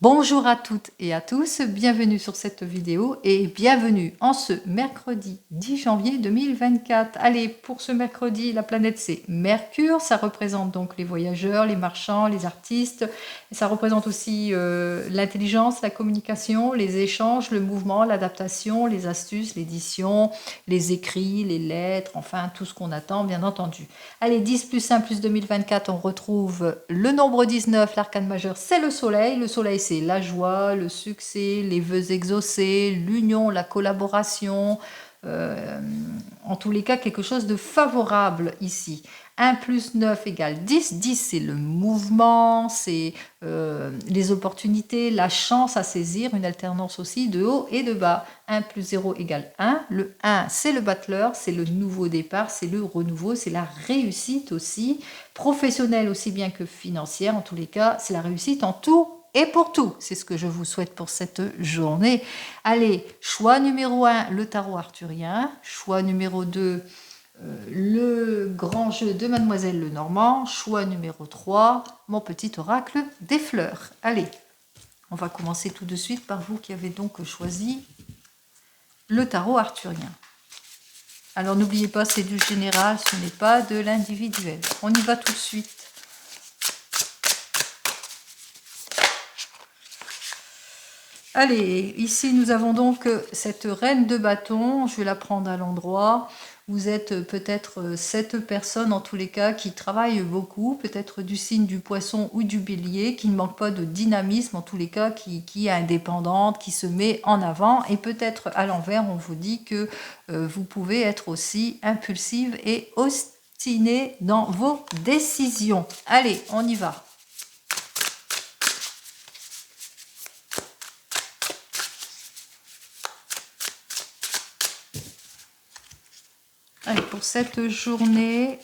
Bonjour à toutes et à tous, bienvenue sur cette vidéo et bienvenue en ce mercredi 10 janvier 2024. Allez, pour ce mercredi, la planète c'est Mercure, ça représente donc les voyageurs, les marchands, les artistes, ça représente aussi l'intelligence, la communication, les échanges, le mouvement, l'adaptation, les astuces, l'édition, les écrits, les lettres, enfin tout ce qu'on attend bien entendu. Allez, 10 plus 1 plus 2024, on retrouve le nombre 19, l'arcane majeur c'est le soleil c'est la joie, le succès, les vœux exaucés, l'union, la collaboration, en tous les cas quelque chose de favorable ici. 1 plus 9 égale 10, 10 c'est le mouvement, c'est les opportunités, la chance à saisir, une alternance aussi de haut et de bas. 1 plus 0 égale 1, le 1 c'est le battleur, c'est le nouveau départ, c'est le renouveau, c'est la réussite aussi, professionnelle aussi bien que financière, en tous les cas c'est la réussite en tout et pour tout, c'est ce que je vous souhaite pour cette journée. Allez, choix numéro 1, le tarot arthurien. Choix numéro 2, le grand jeu de Mademoiselle Lenormand. Choix numéro 3, mon petit oracle des fleurs. Allez, on va commencer tout de suite par vous qui avez donc choisi le tarot arthurien. Alors n'oubliez pas, c'est du général, ce n'est pas de l'individuel. On y va tout de suite. Allez, ici nous avons donc cette reine de bâton, je vais la prendre à l'endroit. Vous êtes peut-être cette personne en tous les cas qui travaille beaucoup, peut-être du signe du poisson ou du bélier, qui ne manque pas de dynamisme en tous les cas, qui est indépendante, qui se met en avant. Et peut-être à l'envers, on vous dit que vous pouvez être aussi impulsive et obstinée dans vos décisions. Allez, on y va. Allez, pour cette journée,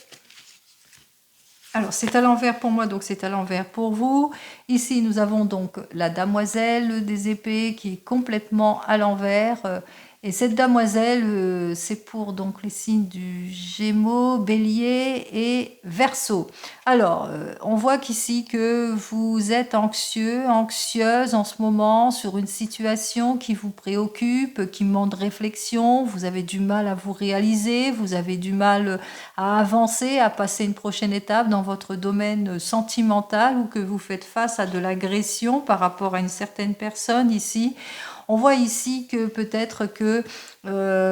alors c'est à l'envers pour moi, donc c'est à l'envers pour vous. Ici, nous avons donc la damoiselle des épées qui est complètement à l'envers. Et cette damoiselle, c'est pour donc les signes du Gémeaux, Bélier et Verseau. Alors, on voit qu'ici que vous êtes anxieux, anxieuse en ce moment sur une situation qui vous préoccupe, qui demande réflexion. Vous avez du mal à vous réaliser, vous avez du mal à avancer, à passer une prochaine étape dans votre domaine sentimental ou que vous faites face à de l'agression par rapport à une certaine personne ici. On voit ici que peut-être que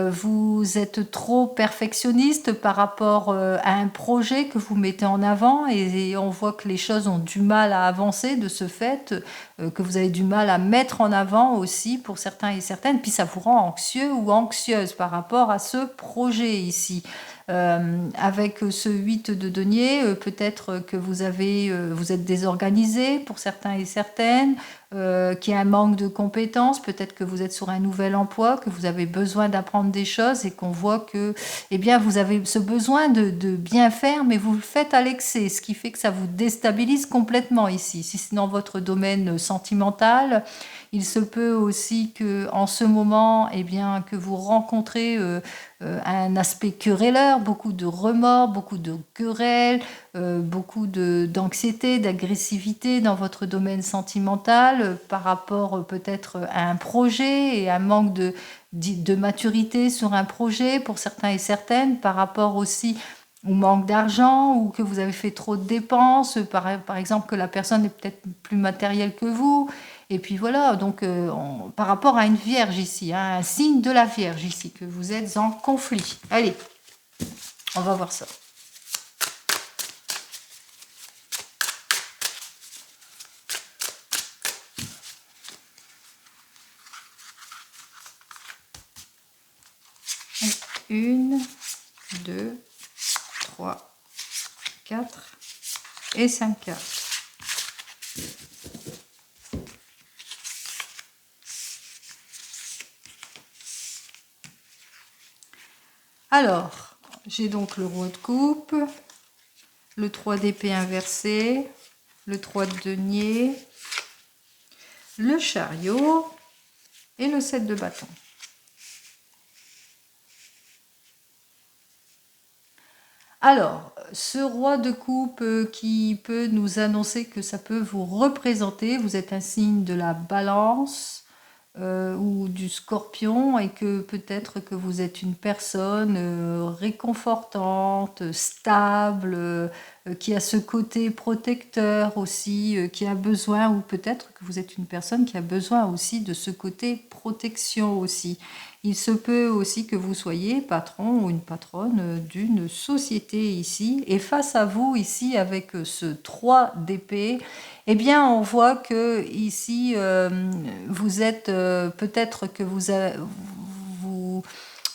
vous êtes trop perfectionniste par rapport à un projet que vous mettez en avant et on voit que les choses ont du mal à avancer de ce fait, que vous avez du mal à mettre en avant aussi pour certains et certaines, puis ça vous rend anxieux ou anxieuse par rapport à ce projet ici. Avec ce 8 de denier, peut-être que vous êtes désorganisé pour certains et certaines, qu'il y a un manque de compétences, peut-être que vous êtes sur un nouvel emploi, que vous avez besoin d'apprendre des choses et qu'on voit que eh bien, vous avez ce besoin de bien faire, mais vous le faites à l'excès, ce qui fait que ça vous déstabilise complètement ici. Si c'est dans votre domaine sentimental, il se peut aussi que en ce moment, eh bien, que vous rencontrez un aspect querelleur, beaucoup de remords, beaucoup de querelles, beaucoup d'anxiété, d'agressivité dans votre domaine sentimental par rapport peut-être à un projet et un manque de maturité sur un projet pour certains et certaines, par rapport aussi au manque d'argent ou que vous avez fait trop de dépenses, par exemple que la personne est peut-être plus matérielle que vous. Et puis voilà, donc par rapport à une vierge ici, hein, un signe de la vierge ici, que vous êtes en conflit. Allez, on va voir ça. Une, 2, 3, 4 et 5 cartes. Alors, j'ai donc le roi de coupe, le 3 d'épée inversé, le 3 de denier, le chariot et le 7 de bâton. Alors, ce roi de coupe qui peut nous annoncer que ça peut vous représenter, vous êtes un signe de la balance ou du scorpion et que peut-être que vous êtes une personne réconfortante, stable, qui a ce côté protecteur aussi, qui a besoin, ou peut-être que vous êtes une personne qui a besoin aussi de ce côté protection aussi. Il se peut aussi que vous soyez patron ou une patronne d'une société ici. Et face à vous, ici, avec ce 3 d'épée, eh bien, on voit que ici, vous êtes peut-être que vous,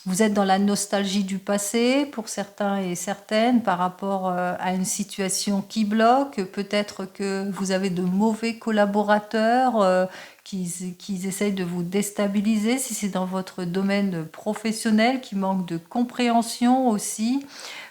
vous êtes dans la nostalgie du passé pour certains et certaines par rapport à une situation qui bloque. Peut-être que vous avez de mauvais collaborateurs qui essayent de vous déstabiliser si c'est dans votre domaine professionnel, qui manque de compréhension aussi.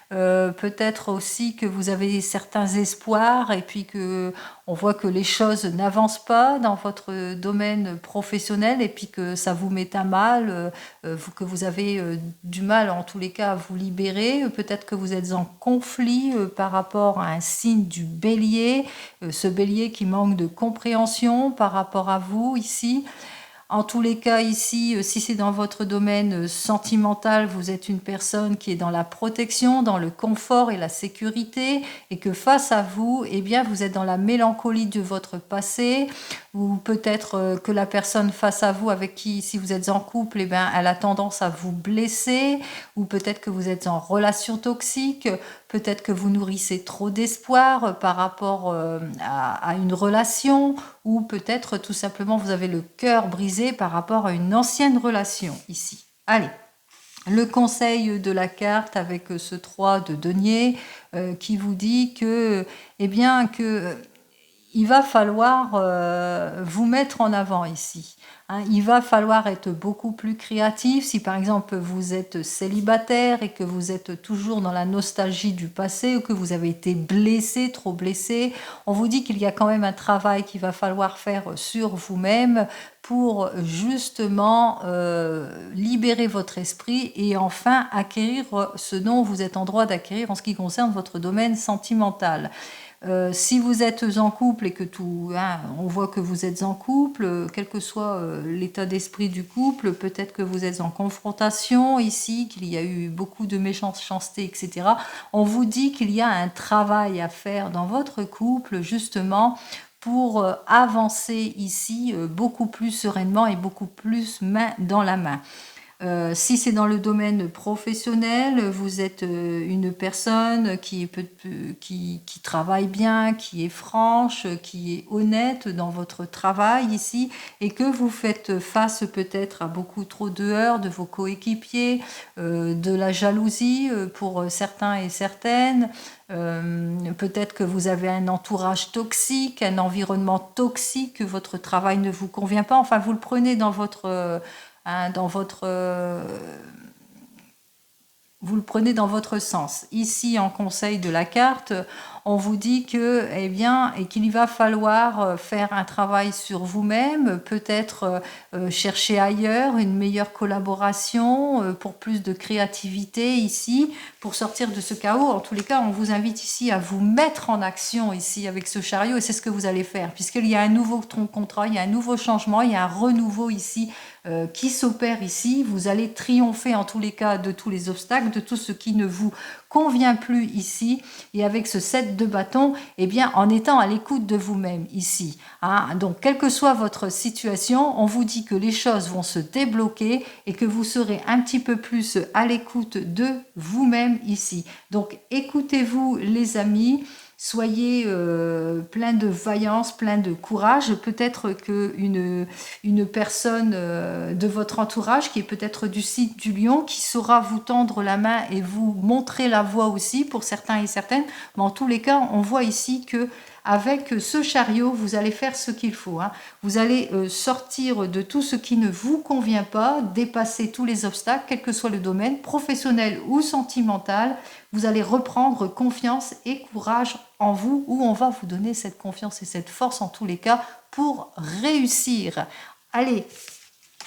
Peut-être aussi que vous avez certains espoirs et puis que on voit que les choses n'avancent pas dans votre domaine professionnel et puis que ça vous met à mal, que vous avez du mal en tous les cas à vous libérer. Peut-être que vous êtes en conflit par rapport à un signe du bélier, ce bélier qui manque de compréhension par rapport à vous ici. En tous les cas, ici, si c'est dans votre domaine sentimental, vous êtes une personne qui est dans la protection, dans le confort et la sécurité, et que face à vous, eh bien, vous êtes dans la mélancolie de votre passé, ou peut-être que la personne face à vous, avec qui, si vous êtes en couple, eh bien, elle a tendance à vous blesser, ou peut-être que vous êtes en relation toxique, peut-être que vous nourrissez trop d'espoir par rapport à une relation, ou peut-être tout simplement vous avez le cœur brisé par rapport à une ancienne relation ici. Allez, le conseil de la carte avec ce 3 de denier qui vous dit que, eh bien, que il va falloir vous mettre en avant ici. Hein. Il va falloir être beaucoup plus créatif. Si par exemple vous êtes célibataire et que vous êtes toujours dans la nostalgie du passé ou que vous avez été blessé, trop blessé, on vous dit qu'il y a quand même un travail qu'il va falloir faire sur vous-même pour justement libérer votre esprit et enfin acquérir ce dont vous êtes en droit d'acquérir en ce qui concerne votre domaine sentimental. Si vous êtes en couple et que tout, hein, on voit que vous êtes en couple, quel que soit l'état d'esprit du couple, peut-être que vous êtes en confrontation ici, qu'il y a eu beaucoup de méchanceté, etc. On vous dit qu'il y a un travail à faire dans votre couple, justement, pour avancer ici beaucoup plus sereinement et beaucoup plus main dans la main. Si c'est dans le domaine professionnel, vous êtes une personne qui travaille bien, qui est franche, qui est honnête dans votre travail ici, et que vous faites face peut-être à beaucoup trop de heurts de vos coéquipiers, de la jalousie pour certains et certaines. Peut-être que vous avez un entourage toxique, un environnement toxique, que votre travail ne vous convient pas. Enfin, vous le prenez dans votre hein, vous le prenez dans votre sens. Ici, en conseil de la carte, on vous dit que, eh bien, et qu'il va falloir faire un travail sur vous-même, peut-être chercher ailleurs une meilleure collaboration pour plus de créativité ici, pour sortir de ce chaos. En tous les cas, on vous invite ici à vous mettre en action ici avec ce chariot et c'est ce que vous allez faire, puisqu'il y a un nouveau contrat, il y a un nouveau changement, il y a un renouveau ici qui s'opère ici. Vous allez triompher en tous les cas de tous les obstacles, de tout ce qui ne vous convient plus ici. Et avec ce 7 de bâton, eh bien, en étant à l'écoute de vous-même ici. Hein. Donc, quelle que soit votre situation, on vous dit que les choses vont se débloquer et que vous serez un petit peu plus à l'écoute de vous-même ici. Donc, écoutez-vous les amis. Soyez plein de vaillance, plein de courage. Peut-être une personne de votre entourage qui est peut-être du site du Lion qui saura vous tendre la main et vous montrer la voie aussi pour certains et certaines. Mais en tous les cas, on voit ici que avec ce chariot, vous allez faire ce qu'il faut. Hein. Vous allez sortir de tout ce qui ne vous convient pas, dépasser tous les obstacles, quel que soit le domaine, professionnel ou sentimental. Vous allez reprendre confiance et courage en vous, où on va vous donner cette confiance et cette force en tous les cas pour réussir. Allez,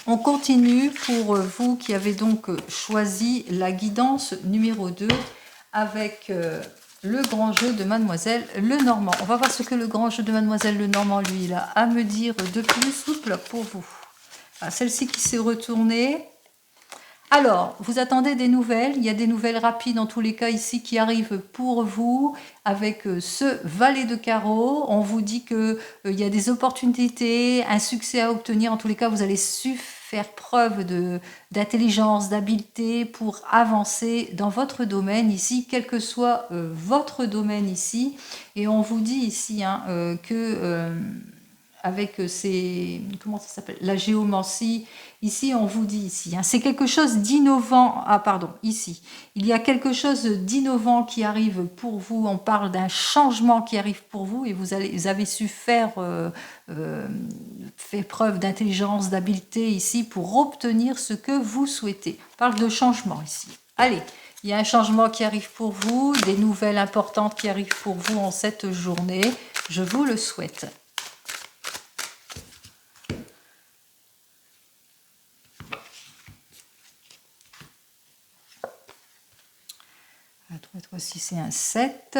on continue pour vous qui avez donc choisi la guidance numéro 2 avec le grand jeu de Mademoiselle Lenormand. On va voir ce que le grand jeu de Mademoiselle Lenormand, lui, il a à me dire de plus. Oups, pour vous. Celle-ci qui s'est retournée. Alors, vous attendez des nouvelles. Il y a des nouvelles rapides en tous les cas ici qui arrivent pour vous avec ce valet de carreaux. On vous dit qu'il y a des opportunités, un succès à obtenir. En tous les cas, vous allez faire preuve d'intelligence, d'habileté pour avancer dans votre domaine ici, quel que soit votre domaine ici. Et on vous dit ici que avec comment ça s'appelle, la géomancie, ici on vous dit ici, c'est quelque chose d'innovant, ici, il y a quelque chose d'innovant qui arrive pour vous, on parle d'un changement qui arrive pour vous et vous avez su faire preuve d'intelligence, d'habileté ici pour obtenir ce que vous souhaitez. On parle de changement ici. Allez, il y a un changement qui arrive pour vous, des nouvelles importantes qui arrivent pour vous en cette journée, je vous le souhaite. Ici c'est un 7.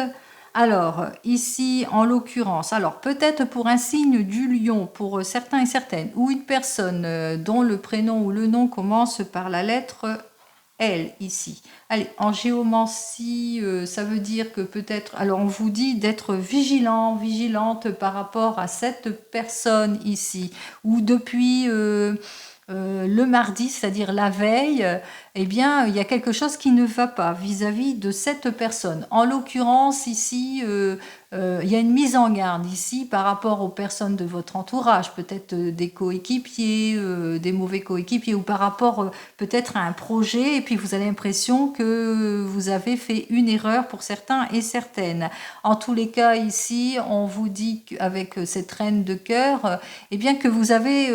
Alors ici en l'occurrence, alors peut-être pour un signe du lion, pour certains et certaines, ou une personne dont le prénom ou le nom commence par la lettre L ici. Allez, en géomancie, ça veut dire que peut-être, alors on vous dit d'être vigilant, vigilante par rapport à cette personne ici, ou depuis le mardi, c'est-à-dire la veille, eh bien, il y a quelque chose qui ne va pas vis-à-vis de cette personne. En l'occurrence, ici, il y a une mise en garde ici par rapport aux personnes de votre entourage, peut-être des coéquipiers, des mauvais coéquipiers, ou par rapport peut-être à un projet, et puis vous avez l'impression que vous avez fait une erreur pour certains et certaines. En tous les cas, ici, on vous dit qu'avec cette reine de cœur, eh bien que vous avez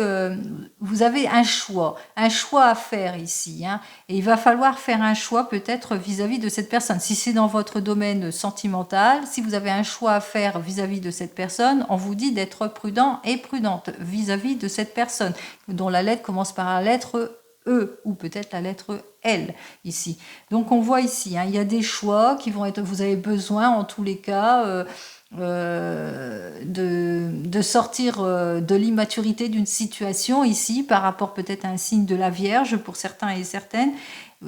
un choix à faire ici, et il va falloir faire un choix peut-être vis-à-vis de cette personne. Si c'est dans votre domaine sentimental, si vous avez un choix à faire vis-à-vis de cette personne, on vous dit d'être prudent et prudente vis-à-vis de cette personne, dont la lettre commence par la lettre E ou peut-être la lettre L ici. Donc on voit ici, il y a des choix qui vont être, vous avez besoin en tous les cas de sortir de l'immaturité d'une situation ici par rapport peut-être à un signe de la Vierge pour certains et certaines.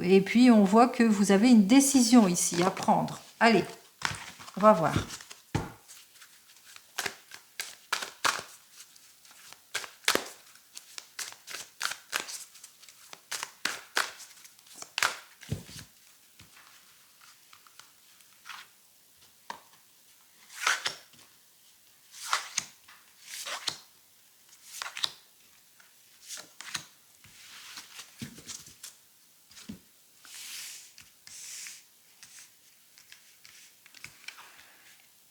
Et puis on voit que vous avez une décision ici à prendre. Allez, on va voir.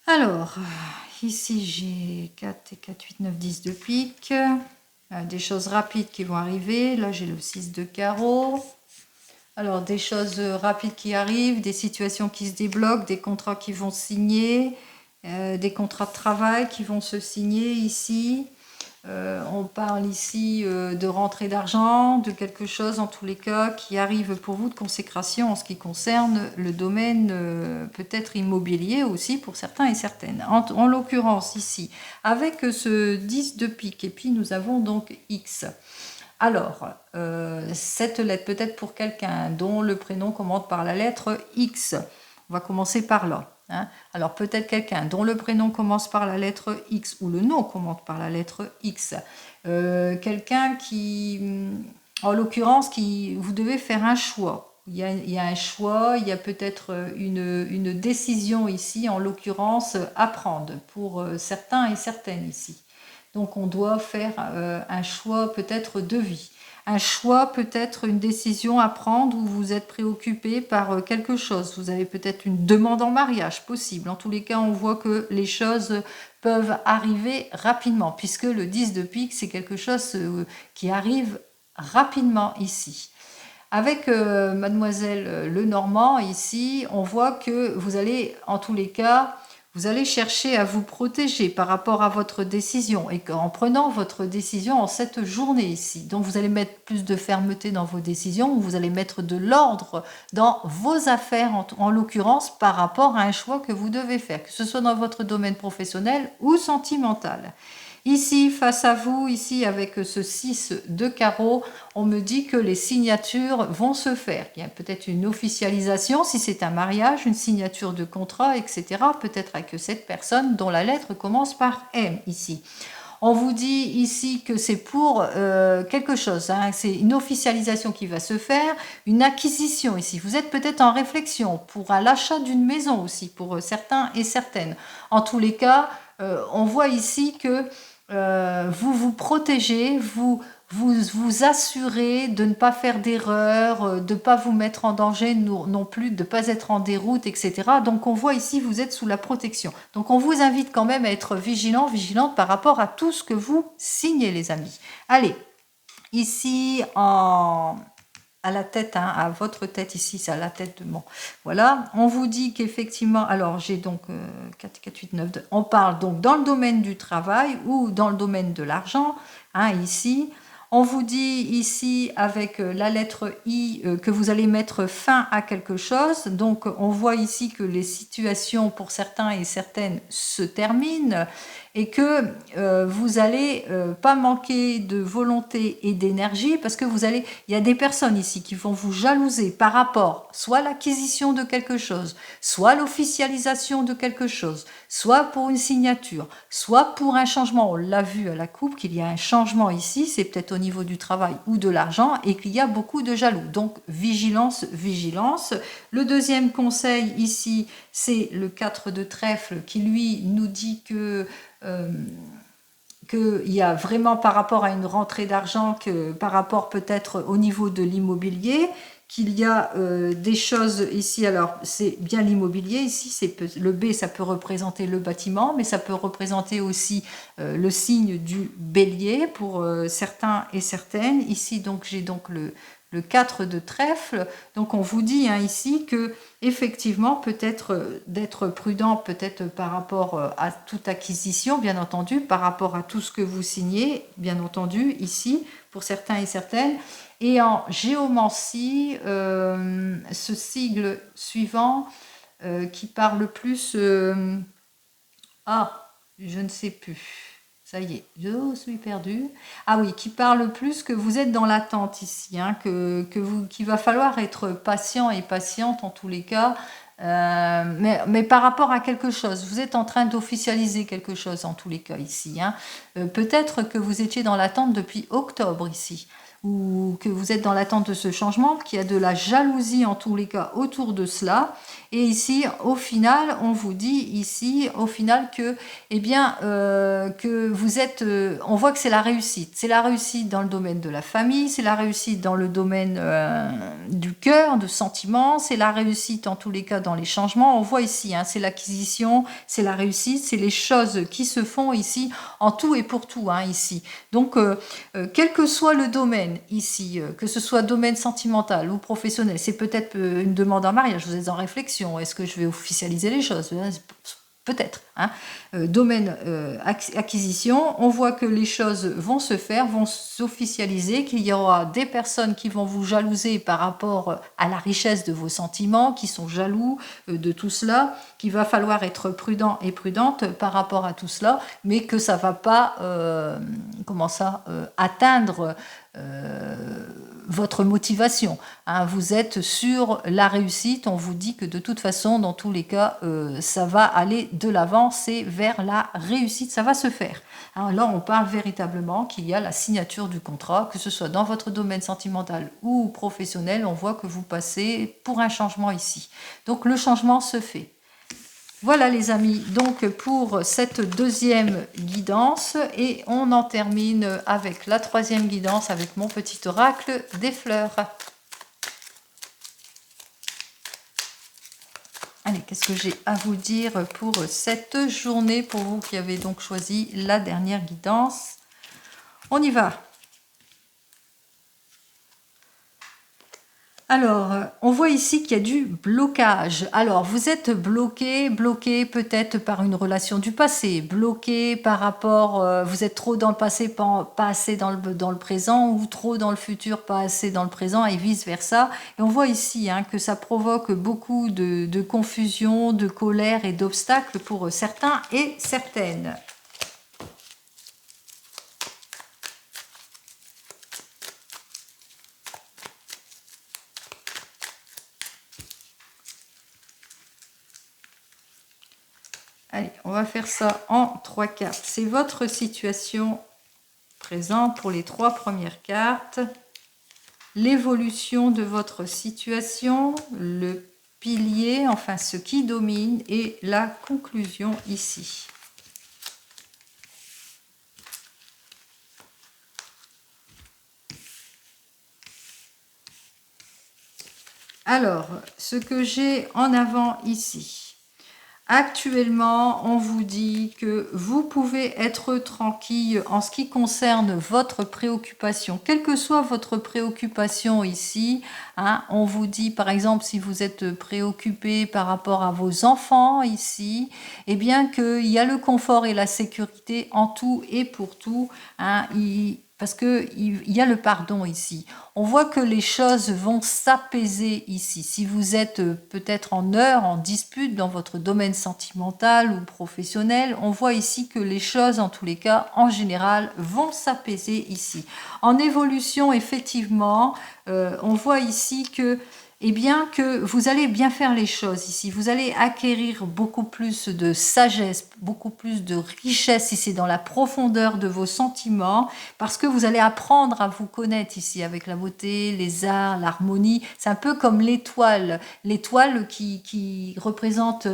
Alors, ici j'ai 4 et 4, 8, 9, 10 de pique. Des choses rapides qui vont arriver. Là, j'ai le 6 de carreau. Alors, des choses rapides qui arrivent, des situations qui se débloquent, des contrats qui vont signer, des contrats de travail qui vont se signer ici. On parle ici de rentrée d'argent, de quelque chose en tous les cas qui arrive pour vous de consécration en ce qui concerne le domaine peut-être immobilier aussi pour certains et certaines. En l'occurrence ici, avec ce 10 de pique, et puis nous avons donc X. Alors, cette lettre peut-être pour quelqu'un dont le prénom commence par la lettre X. On va commencer par là. Alors peut-être quelqu'un dont le prénom commence par la lettre X ou le nom commence par la lettre X. Quelqu'un qui, en l'occurrence, vous devez faire un choix. Il y a un choix, il y a peut-être une décision ici, en l'occurrence, à prendre pour certains et certaines ici. Donc on doit faire un choix peut-être de vie. Un choix, peut-être une décision à prendre où vous êtes préoccupé par quelque chose. Vous avez peut-être une demande en mariage possible. En tous les cas, on voit que les choses peuvent arriver rapidement, puisque le 10 de pique, c'est quelque chose qui arrive rapidement ici. Avec Mademoiselle Lenormand, ici, on voit que vous allez, en tous les cas, Vous allez chercher à vous protéger par rapport à votre décision et qu'en prenant votre décision en cette journée ici. Donc vous allez mettre plus de fermeté dans vos décisions, vous allez mettre de l'ordre dans vos affaires en l'occurrence par rapport à un choix que vous devez faire, que ce soit dans votre domaine professionnel ou sentimental. Ici, face à vous, ici avec ce 6 de carreau, on me dit que les signatures vont se faire. Il y a peut-être une officialisation, si c'est un mariage, une signature de contrat, etc. Peut-être avec cette personne dont la lettre commence par M ici. On vous dit ici que c'est pour quelque chose, hein. C'est une officialisation qui va se faire, une acquisition ici. Vous êtes peut-être en réflexion pour l'achat d'une maison aussi, pour certains et certaines. En tous les cas, on voit ici que vous vous protégez, vous assurez de ne pas faire d'erreurs, de ne pas vous mettre en danger non plus, de ne pas être en déroute, etc. Donc on voit ici, vous êtes sous la protection. Donc on vous invite quand même à être vigilant, vigilante par rapport à tout ce que vous signez, les amis. Allez, ici à la tête, hein, à votre tête ici, c'est à la tête de mon... Voilà, on vous dit qu'effectivement, alors j'ai donc 4, 8, 9, 2, on parle donc dans le domaine du travail ou dans le domaine de l'argent, hein, ici. On vous dit ici avec la lettre I que vous allez mettre fin à quelque chose. Donc on voit ici que les situations pour certains et certaines se terminent et que vous allez pas manquer de volonté et d'énergie parce que il y a des personnes ici qui vont vous jalouser par rapport soit à l'acquisition de quelque chose, soit à l'officialisation de quelque chose, soit pour une signature, soit pour un changement. On l'a vu à la coupe qu'il y a un changement ici, c'est peut-être au niveau du travail ou de l'argent et qu'il y a beaucoup de jaloux. Donc vigilance, vigilance. Le deuxième conseil ici, c'est le 4 de trèfle qui lui nous dit que qu'il y a vraiment par rapport à une rentrée d'argent, que par rapport peut-être au niveau de l'immobilier, qu'il y a des choses ici. Alors c'est bien l'immobilier ici, le B, ça peut représenter le bâtiment, mais ça peut représenter aussi le signe du bélier pour certains et certaines. Ici donc j'ai donc le 4 de trèfle. Donc on vous dit, hein, ici que effectivement peut-être d'être prudent peut-être par rapport à toute acquisition, bien entendu, par rapport à tout ce que vous signez, bien entendu, ici, pour certains et certaines. Et en géomancie, ce sigle suivant qui parle plus... je ne sais plus. Ça y est, je suis perdue. Ah oui, qui parle plus que vous êtes dans l'attente ici, hein, qu'il va falloir être patient et patiente en tous les cas, mais par rapport à quelque chose. Vous êtes en train d'officialiser quelque chose en tous les cas ici, hein. Peut-être que vous étiez dans l'attente depuis octobre ici, ou que vous êtes dans l'attente de ce changement, qu'il y a de la jalousie en tous les cas autour de cela. Et ici, au final, on vous dit ici, au final, que, eh bien, que vous êtes, on voit que c'est la réussite. C'est la réussite dans le domaine de la famille, c'est la réussite dans le domaine du cœur, de sentiments, c'est la réussite en tous les cas dans les changements. On voit ici, hein, c'est l'acquisition, c'est la réussite, c'est les choses qui se font ici en tout et pour tout, hein, ici. Donc, quel que soit le domaine ici, que ce soit domaine sentimental ou professionnel, c'est peut-être une demande en mariage, vous êtes en réflexion, est-ce que je vais officialiser les choses? Peut-être, hein. Domaine acquisition, on voit que les choses vont se faire, vont s'officialiser, qu'il y aura des personnes qui vont vous jalouser par rapport à la richesse de vos sentiments, qui sont jaloux de tout cela, qu'il va falloir être prudent et prudente par rapport à tout cela, mais que ça va pas, atteindre votre motivation, hein. Vous êtes sur la réussite, on vous dit que de toute façon, dans tous les cas, ça va aller de l'avant, c'est vers la réussite, ça va se faire. Alors là, on parle véritablement qu'il y a la signature du contrat, que ce soit dans votre domaine sentimental ou professionnel, on voit que vous passez pour un changement ici. Donc le changement se fait. Voilà les amis, donc pour cette deuxième guidance, et on en termine avec la troisième guidance avec mon petit oracle des fleurs. Allez, qu'est-ce que j'ai à vous dire pour cette journée, pour vous qui avez donc choisi la dernière guidance? On y va. Alors, on voit ici qu'il y a du blocage. Alors, vous êtes bloqué peut-être par une relation du passé, bloqué par rapport, vous êtes trop dans le passé, pas assez dans le présent, ou trop dans le futur, pas assez dans le présent, et vice-versa. Et on voit ici que ça provoque beaucoup de confusion, de colère et d'obstacles pour certains et certaines. Allez, on va faire ça en 3 cartes. C'est votre situation présente pour les 3 premières cartes. L'évolution de votre situation, le pilier, enfin ce qui domine, et la conclusion ici. Alors, ce que j'ai en avant ici. Actuellement, on vous dit que vous pouvez être tranquille en ce qui concerne votre préoccupation, quelle que soit votre préoccupation ici. On vous dit par exemple si vous êtes préoccupé par rapport à vos enfants ici, eh bien qu'il y a le confort et la sécurité en tout et pour tout. Parce qu'il y a le pardon ici. On voit que les choses vont s'apaiser ici. Si vous êtes peut-être en dispute dans votre domaine sentimental ou professionnel, on voit ici que les choses, en tous les cas, en général, vont s'apaiser ici. En évolution, effectivement, on voit ici que que vous allez bien faire les choses ici. Vous allez acquérir beaucoup plus de sagesse, beaucoup plus de richesse si c'est dans la profondeur de vos sentiments, parce que vous allez apprendre à vous connaître ici avec la beauté, les arts, l'harmonie. C'est un peu comme l'étoile qui représente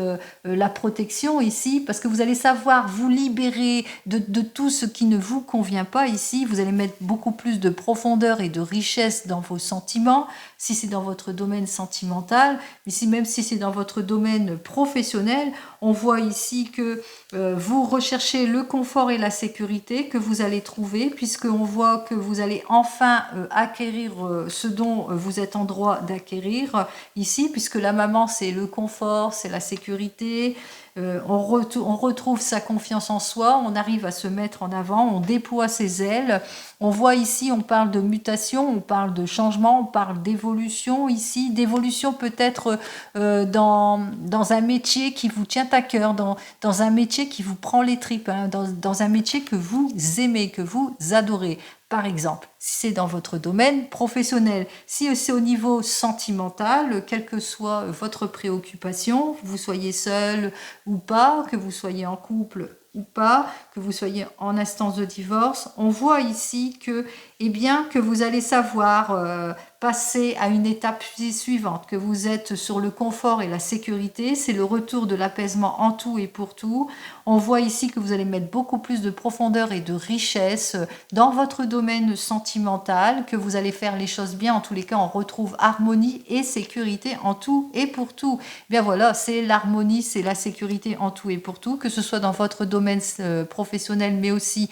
la protection ici, parce que vous allez savoir vous libérer de tout ce qui ne vous convient pas ici. Vous allez mettre beaucoup plus de profondeur et de richesse dans vos sentiments, si c'est dans votre domaine sentimental, mais même si c'est dans votre domaine professionnel, on voit ici que vous recherchez le confort et la sécurité que vous allez trouver, puisqu'on voit que vous allez enfin acquérir ce dont vous êtes en droit d'acquérir ici, puisque la maman, c'est le confort, c'est la sécurité. On retrouve sa confiance en soi, on arrive à se mettre en avant, on déploie ses ailes. On voit ici, on parle de mutation, on parle de changement, on parle d'évolution ici, d'évolution peut-être dans un métier qui vous tient à cœur, dans un métier qui vous prend les tripes, dans un métier que vous aimez, que vous adorez. Par exemple, si c'est dans votre domaine professionnel, si c'est au niveau sentimental, quelle que soit votre préoccupation, vous soyez seul ou pas, que vous soyez en couple ou pas, que vous soyez en instance de divorce, on voit ici que, que vous allez savoir passer à une étape suivante, que vous êtes sur le confort et la sécurité, c'est le retour de l'apaisement en tout et pour tout. On voit ici que vous allez mettre beaucoup plus de profondeur et de richesse dans votre domaine sentimental, que vous allez faire les choses bien. En tous les cas, on retrouve harmonie et sécurité en tout et pour tout. Bien voilà, c'est l'harmonie, c'est la sécurité en tout et pour tout, que ce soit dans votre domaine professionnel, mais aussi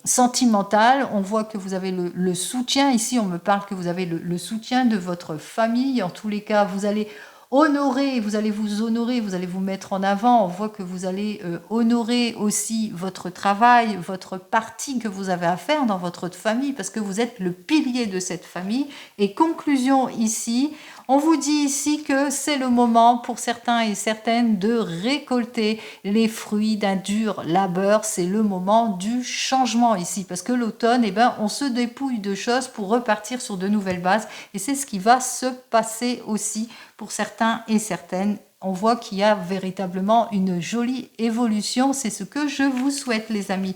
sentimental. On voit que vous avez le soutien. Ici, on me parle que vous avez le soutien de votre famille. En tous les cas, vous allez honorer, vous allez vous honorer, vous allez vous mettre en avant. On voit que vous allez honorer aussi votre travail, votre partie que vous avez à faire dans votre famille, parce que vous êtes le pilier de cette famille. Et conclusion ici, on vous dit ici que c'est le moment pour certains et certaines de récolter les fruits d'un dur labeur. C'est le moment du changement ici, parce que l'automne, on se dépouille de choses pour repartir sur de nouvelles bases. Et c'est ce qui va se passer aussi pour certains et certaines. On voit qu'il y a véritablement une jolie évolution. C'est ce que je vous souhaite, les amis.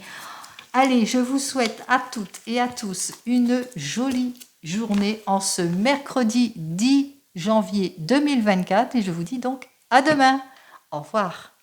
Allez, je vous souhaite à toutes et à tous une jolie journée en ce mercredi 10 janvier 2024 et je vous dis donc à demain. Au revoir.